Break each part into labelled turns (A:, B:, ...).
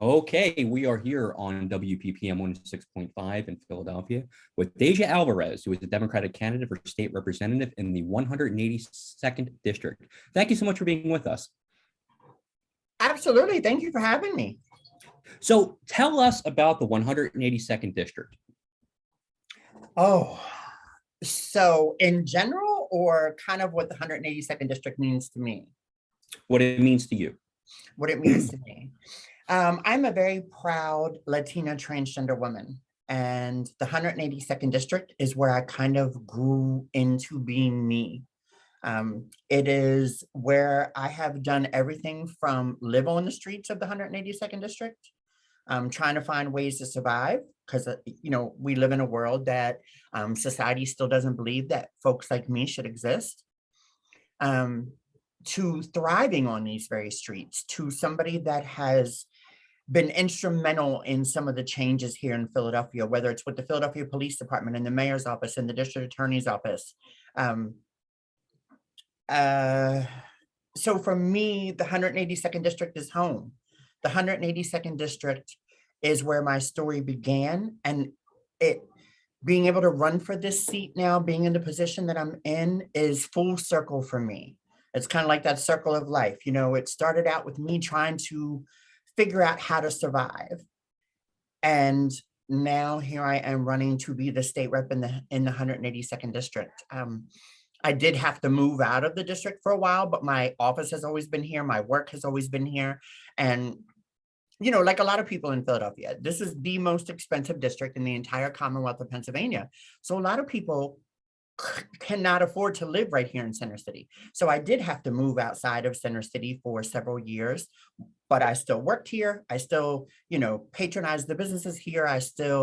A: Okay, we are here on WPPM 106.5 in Philadelphia with Deja Alvarez, who is a Democratic candidate for state representative in the 182nd District. Thank you so much for being with us.
B: Absolutely. Thank you for having me.
A: So tell us about the 182nd District.
B: Oh, so in general, or kind of what the 182nd district means to me?
A: What it means to you.
B: What it means to me. I'm a very proud Latina transgender woman, and the 182nd district is where I kind of grew into being me. It is where I have done everything from live on the streets of the 182nd district, trying to find ways to survive because we live in a world that society still doesn't believe that folks like me should exist. To thriving on these very streets, to somebody that has been instrumental in some of the changes here in Philadelphia, whether it's with the Philadelphia Police Department and the mayor's office and the district attorney's office. Um, uh, so for me, the 182nd district is home. The 182nd district is where my story began, and it being able to run for this seat now, being in the position that I'm in, is full circle for me. It's kind of like that circle of life. It started out with me trying to figure out how to survive. And now here I am running to be the state rep in the 182nd district. I did have to move out of the district for a while, but my office has always been here. My work has always been here. And like a lot of people in Philadelphia, this is the most expensive district in the entire Commonwealth of Pennsylvania. So a lot of people cannot afford to live right here in Center City. So I did have to move outside of Center City for several years, but I still worked here. I still, patronized the businesses here.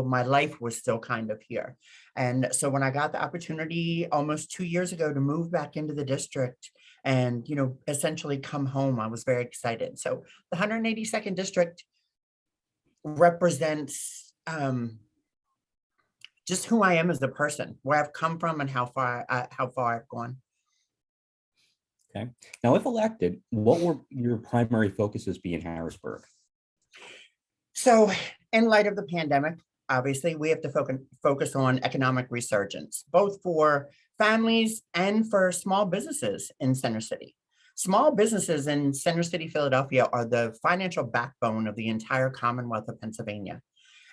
B: My life was still kind of here. And so when I got the opportunity almost 2 years ago to move back into the district and, essentially come home, I was very excited. So the 182nd district represents just who I am as a person, where I've come from, and how far I've gone.
A: Okay. Now, if elected, what will your primary focuses be in Harrisburg?
B: So, in light of the pandemic, obviously, we have to focus on economic resurgence, both for families and for small businesses in Center City. Small businesses in Center City, Philadelphia, are the financial backbone of the entire Commonwealth of Pennsylvania.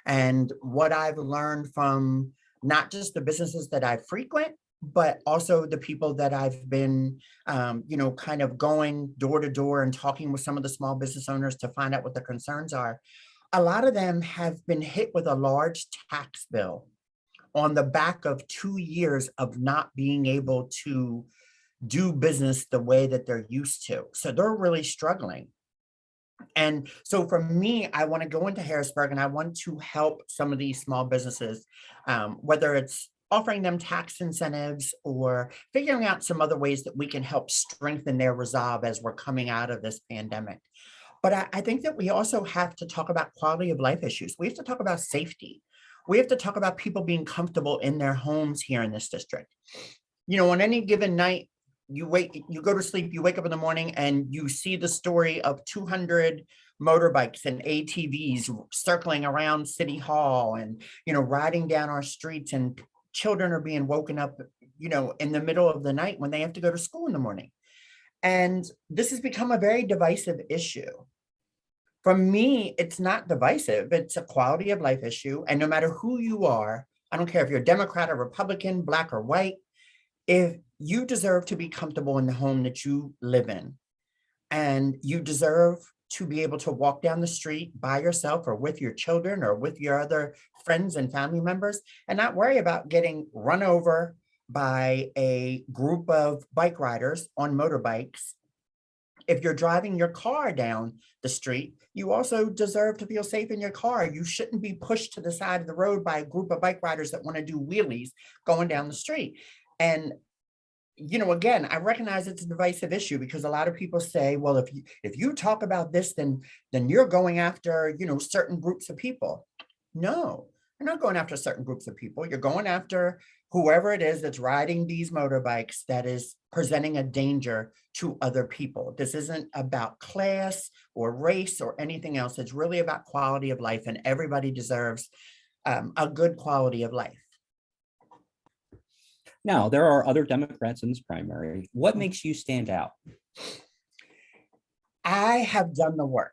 B: And what I've learned from not just the businesses that I frequent, but also the people that I've been, kind of going door to door and talking with some of the small business owners to find out what their concerns are. A lot of them have been hit with a large tax bill on the back of 2 years of not being able to do business the way that they're used to. So they're really struggling. And so for me, I want to go into Harrisburg and I want to help some of these small businesses, whether it's offering them tax incentives or figuring out some other ways that we can help strengthen their resolve as we're coming out of this pandemic. But I think that we also have to talk about quality of life issues. We have to talk about safety. We have to talk about people being comfortable in their homes here in this district. On any given night, you go to sleep, you wake up in the morning and you see the story of 200 motorbikes and ATVs circling around City Hall and, riding down our streets, and children are being woken up, in the middle of the night when they have to go to school in the morning. And this has become a very divisive issue. For me, it's not divisive. It's a quality of life issue. And no matter who you are, I don't care if you're Democrat or Republican, Black or white, if you deserve to be comfortable in the home that you live in, and you deserve to be able to walk down the street by yourself or with your children or with your other friends and family members and not worry about getting run over by a group of bike riders on motorbikes. If you're driving your car down the street, you also deserve to feel safe in your car. You shouldn't be pushed to the side of the road by a group of bike riders that want to do wheelies going down the street. And again, I recognize it's a divisive issue because a lot of people say, well, if you talk about this, then you're going after, certain groups of people. No, You're not going after certain groups of people. You're going after whoever it is that's riding these motorbikes that is presenting a danger to other people. This isn't about class or race or anything else. It's really about quality of life, and everybody deserves a good quality of life.
A: Now, there are other Democrats in this primary. What makes you stand out?
B: I have done the work.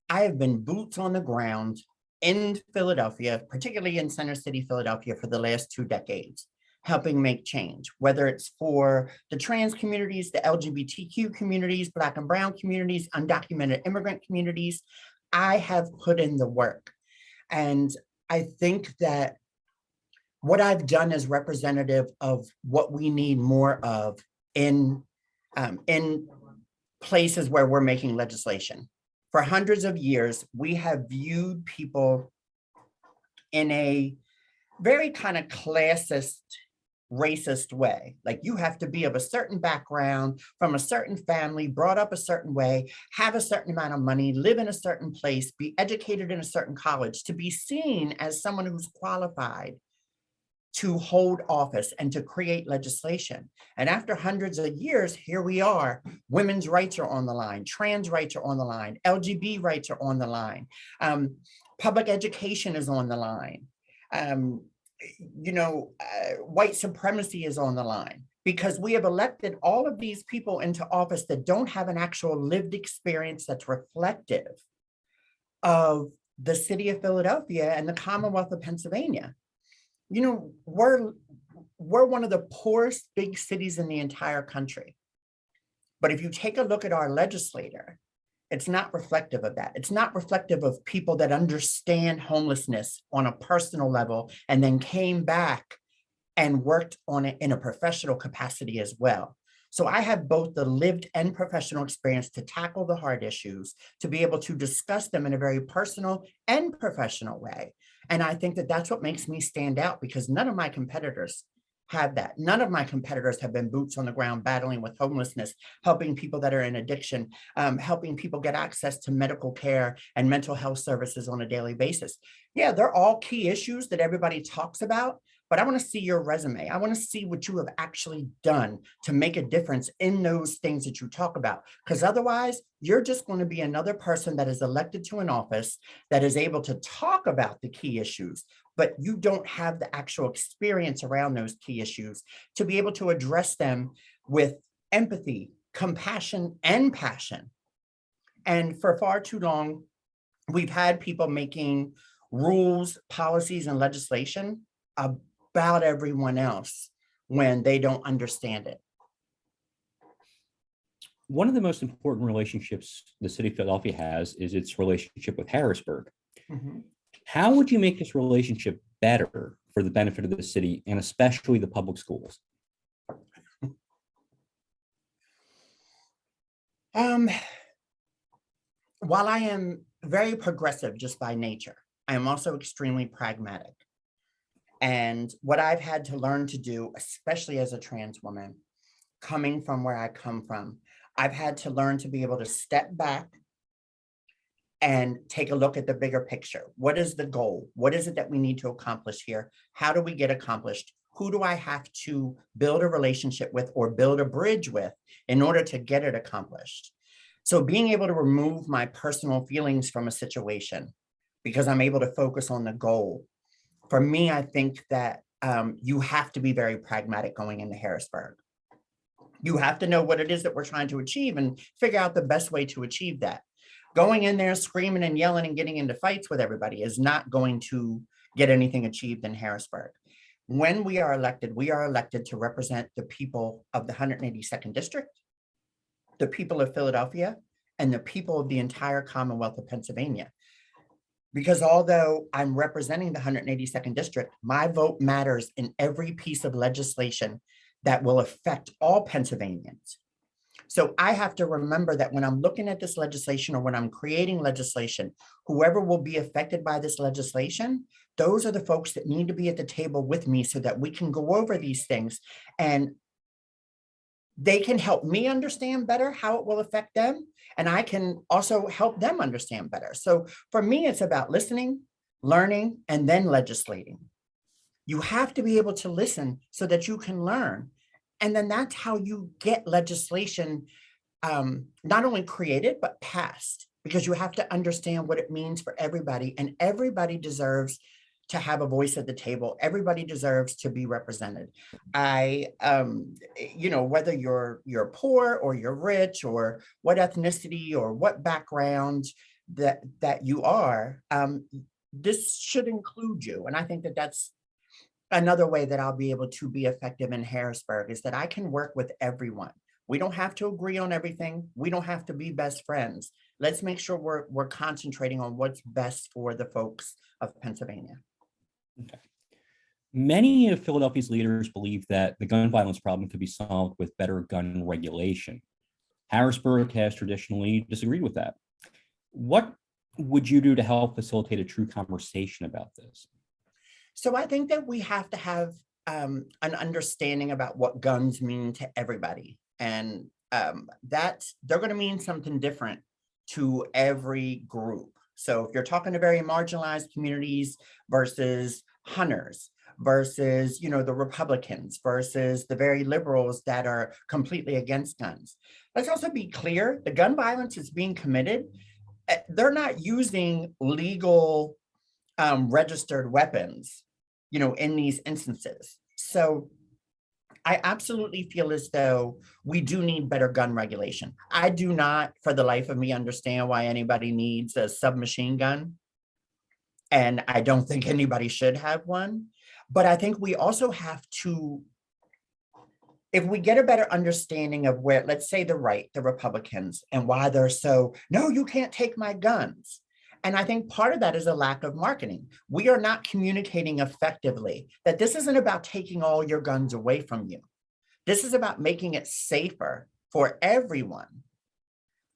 B: I have been boots on the ground in Philadelphia, particularly in Center City, Philadelphia, for the last 2 decades, helping make change, whether it's for the trans communities, the LGBTQ communities, Black and Brown communities, undocumented immigrant communities. I have put in the work. And I think that what I've done is representative of what we need more of in places where we're making legislation. For hundreds of years, we have viewed people in a very kind of classist, racist way. Like, you have to be of a certain background, from a certain family, brought up a certain way, have a certain amount of money, live in a certain place, be educated in a certain college to be seen as someone who's qualified to hold office and to create legislation. And after hundreds of years, here we are. Women's rights are on the line, trans rights are on the line, LGBT rights are on the line, public education is on the line. White supremacy is on the line, because we have elected all of these people into office that don't have an actual lived experience that's reflective of the city of Philadelphia and the Commonwealth of Pennsylvania. We're one of the poorest big cities in the entire country. But if you take a look at our legislator, it's not reflective of that. It's not reflective of people that understand homelessness on a personal level and then came back and worked on it in a professional capacity as well. So I have both the lived and professional experience to tackle the hard issues, to be able to discuss them in a very personal and professional way. And I think that that's what makes me stand out, because none of my competitors have that. None of my competitors have been boots on the ground battling with homelessness, helping people that are in addiction, helping people get access to medical care and mental health services on a daily basis. Yeah, they're all key issues that everybody talks about, but I want to see your resume. I want to see what you have actually done to make a difference in those things that you talk about, because otherwise you're just going to be another person that is elected to an office that is able to talk about the key issues, but you don't have the actual experience around those key issues to be able to address them with empathy, compassion, and passion. And for far too long, we've had people making rules, policies, and legislation about everyone else when they don't understand it.
A: One of the most important relationships the city of Philadelphia has is its relationship with Harrisburg.
B: Mm-hmm.
A: How would you make this relationship better for the benefit of the city and especially the public schools?
B: While I am very progressive just by nature, I am also extremely pragmatic. And what I've had to learn to do, especially as a trans woman, coming from where I come from, I've had to learn to be able to step back and take a look at the bigger picture. What is the goal? What is it that we need to accomplish here? How do we get accomplished? Who do I have to build a relationship with or build a bridge with in order to get it accomplished? So being able to remove my personal feelings from a situation because I'm able to focus on the goal. For me, I think that you have to be very pragmatic going into Harrisburg. You have to know what it is that we're trying to achieve and figure out the best way to achieve that. Going in there screaming and yelling and getting into fights with everybody is not going to get anything achieved in Harrisburg. When we are elected to represent the people of the 182nd District, the people of Philadelphia, and the people of the entire Commonwealth of Pennsylvania. Because although I'm representing the 182nd District, my vote matters in every piece of legislation that will affect all Pennsylvanians. So I have to remember that when I'm looking at this legislation or when I'm creating legislation, whoever will be affected by this legislation, those are the folks that need to be at the table with me so that we can go over these things and they can help me understand better how it will affect them. And I can also help them understand better. So for me, it's about listening, learning, and then legislating. You have to be able to listen so that you can learn. And then that's how you get legislation not only created, but passed, because you have to understand what it means for everybody. And everybody deserves to have a voice at the table. Everybody deserves to be represented. Whether you're poor or you're rich or what ethnicity or what background that you are, this should include you. And I think that that's another way that I'll be able to be effective in Harrisburg, is that I can work with everyone. We don't have to agree on everything. We don't have to be best friends. Let's make sure we're concentrating on what's best for the folks of Pennsylvania.
A: Okay. Many of Philadelphia's leaders believe that the gun violence problem could be solved with better gun regulation. Harrisburg has traditionally disagreed with that. What would you do to help facilitate a true conversation about this?
B: So I think that we have to have an understanding about what guns mean to everybody. And that they're going to mean something different to every group. So if you're talking to very marginalized communities versus hunters versus, the Republicans versus the very liberals that are completely against guns. Let's also be clear, the gun violence is being committed. They're not using legal registered weapons, in these instances. So I absolutely feel as though we do need better gun regulation. I do not, for the life of me, understand why anybody needs a submachine gun. And I don't think anybody should have one. But I think we also have to, if we get a better understanding of where, let's say the right, the Republicans, and why they're so, no, you can't take my guns. And I think part of that is a lack of marketing. We are not communicating effectively that this isn't about taking all your guns away from you. This is about making it safer for everyone,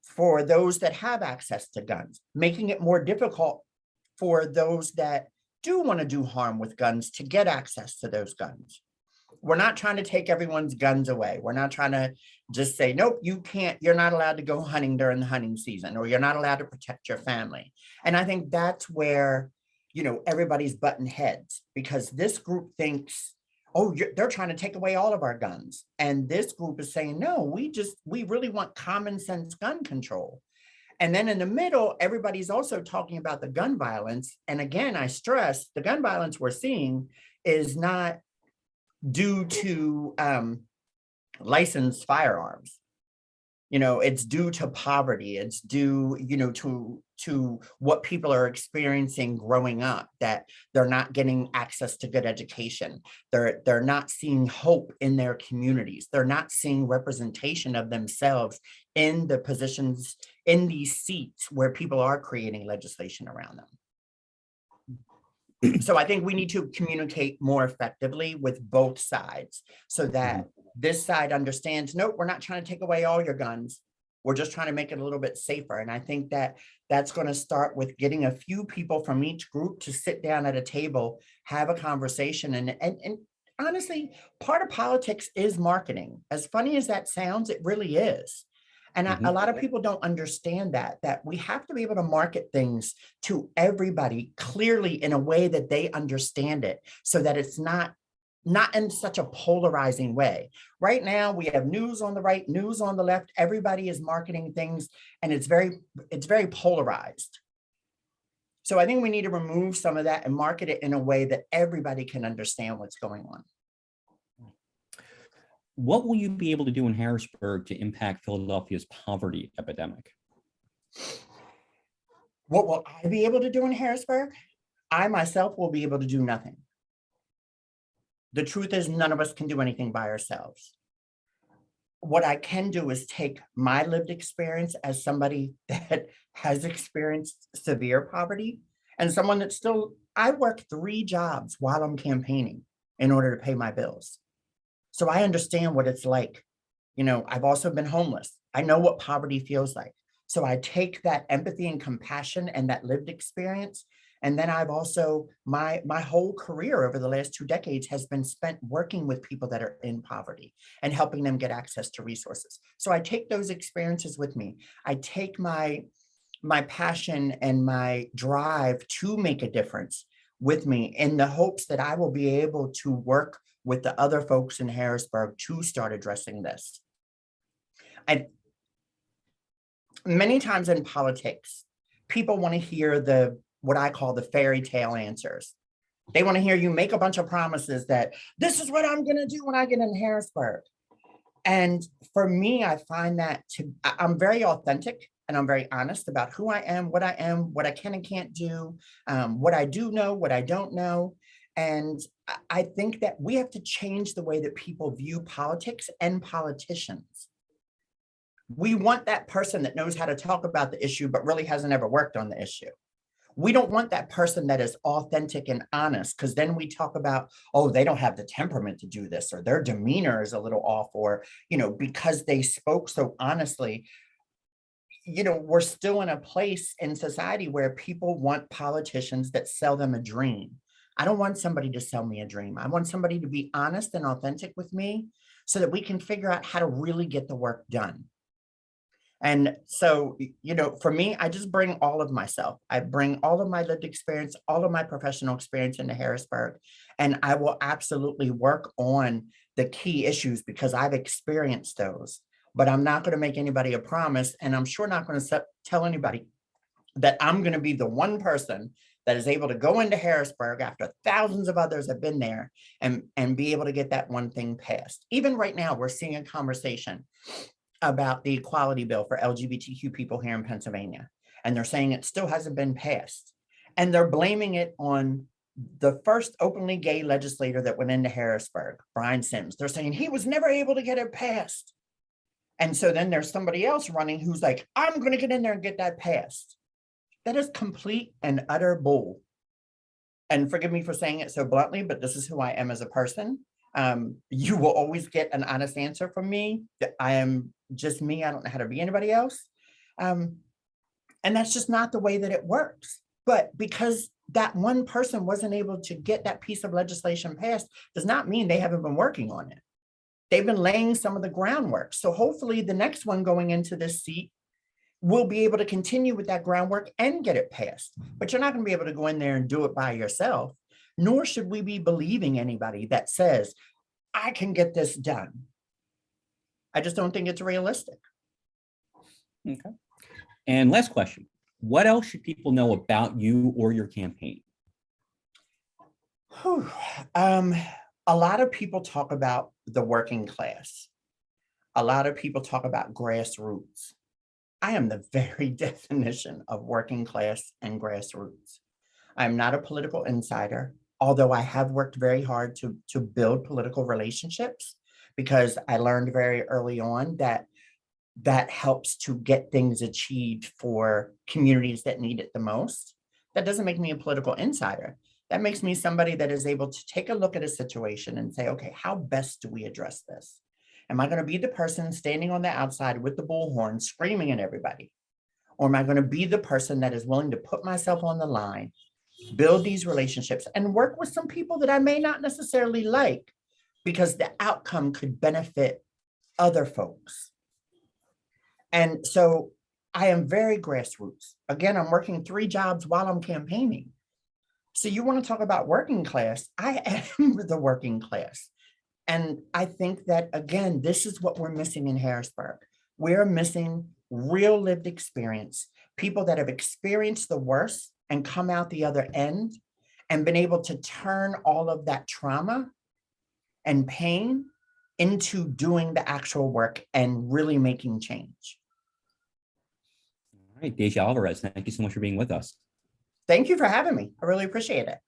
B: for those that have access to guns, making it more difficult for those that do want to do harm with guns to get access to those guns. We're not trying to take everyone's guns away. We're not trying to just say, nope, you can't, you're not allowed to go hunting during the hunting season, or you're not allowed to protect your family. And I think that's where, everybody's butting heads, because this group thinks, oh, they're trying to take away all of our guns. And this group is saying, no, we really want common sense gun control. And then in the middle, everybody's also talking about the gun violence. And again, I stress the gun violence we're seeing is not due to licensed firearms. It's due to poverty. It's due, to what people are experiencing growing up, that they're not getting access to good education. They're not seeing hope in their communities. They're not seeing representation of themselves in the positions, in these seats where people are creating legislation around them. So I think we need to communicate more effectively with both sides, so that this side understands, nope, we're not trying to take away all your guns. We're just trying to make it a little bit safer. And I think that that's going to start with getting a few people from each group to sit down at a table, have a conversation. And honestly, part of politics is marketing. As funny as that sounds, it really is. And a lot of people don't understand that we have to be able to market things to everybody clearly in a way that they understand it, so that it's not in such a polarizing way. Right now, we have news on the right, news on the left. Everybody is marketing things, and it's very polarized. So I think we need to remove some of that and market it in a way that everybody can understand what's going on.
A: What will you be able to do in Harrisburg to impact Philadelphia's poverty epidemic?
B: What will I be able to do in Harrisburg? I myself will be able to do nothing. The truth is, none of us can do anything by ourselves. What I can do is take my lived experience as somebody that has experienced severe poverty, and someone that I work 3 jobs while I'm campaigning in order to pay my bills. So I understand what it's like. I've also been homeless. I know what poverty feels like. So I take that empathy and compassion and that lived experience. And then I've also, my whole career over the last 2 decades has been spent working with people that are in poverty and helping them get access to resources. So I take those experiences with me. I take my my passion and my drive to make a difference with me in the hopes that I will be able to work with the other folks in Harrisburg to start addressing this. And many times in politics, people want to hear what I call the fairy tale answers. They want to hear you make a bunch of promises that this is what I'm going to do when I get in Harrisburg. And for me, I find that I'm very authentic and I'm very honest about who I am, what I can and can't do, what I do know, what I don't know. And I think that we have to change the way that people view politics and politicians. We want that person that knows how to talk about the issue, but really hasn't ever worked on the issue. We don't want that person that is authentic and honest, because then we talk about, oh, they don't have the temperament to do this, or their demeanor is a little off, or, because they spoke so honestly. We're still in a place in society where people want politicians that sell them a dream. I don't want somebody to sell me a dream. I want somebody to be honest and authentic with me so that we can figure out how to really get the work done. And so, for me, I just bring all of myself. I bring all of my lived experience, all of my professional experience into Harrisburg, and I will absolutely work on the key issues because I've experienced those. But I'm not going to make anybody a promise, and I'm sure not going to tell anybody that I'm going to be the one person that is able to go into Harrisburg after thousands of others have been there and be able to get that one thing passed. Even right now, we're seeing a conversation about the equality bill for LGBTQ people here in Pennsylvania. And they're saying it still hasn't been passed. And they're blaming it on the first openly gay legislator that went into Harrisburg, Brian Sims. They're saying he was never able to get it passed. And so then there's somebody else running who's like, I'm going to get in there and get that passed. That is complete and utter bull. And forgive me for saying it so bluntly, but this is who I am as a person. You will always get an honest answer from me. I am just me. I don't know how to be anybody else. And that's just not the way that it works. But because that one person wasn't able to get that piece of legislation passed does not mean they haven't been working on it. They've been laying some of the groundwork. So hopefully the next one going into this seat will be able to continue with that groundwork and get it passed. But you're not going to be able to go in there and do it by yourself, nor should we be believing anybody that says, I can get this done. I just don't think it's realistic.
A: Okay. And last question, what else should people know about you or your campaign?
B: A lot of people talk about the working class. A lot of people talk about grassroots. I am the very definition of working class and grassroots. I'm not a political insider, although I have worked very hard to build political relationships, because I learned very early on that helps to get things achieved for communities that need it the most. That doesn't make me a political insider. That makes me somebody that is able to take a look at a situation and say, okay, how best do we address this? Am I going to be the person standing on the outside with the bullhorn screaming at everybody? Or am I going to be the person that is willing to put myself on the line, build these relationships, and work with some people that I may not necessarily like, because the outcome could benefit other folks? And so I am very grassroots. Again, I'm working 3 jobs while I'm campaigning. So you want to talk about working class? I am the working class. And I think that, again, this is what we're missing in Harrisburg. We're missing real lived experience, people that have experienced the worst and come out the other end and been able to turn all of that trauma and pain into doing the actual work and really making change.
A: All right, Deja Alvarez, thank you so much for being with us.
B: Thank you for having me. I really appreciate it.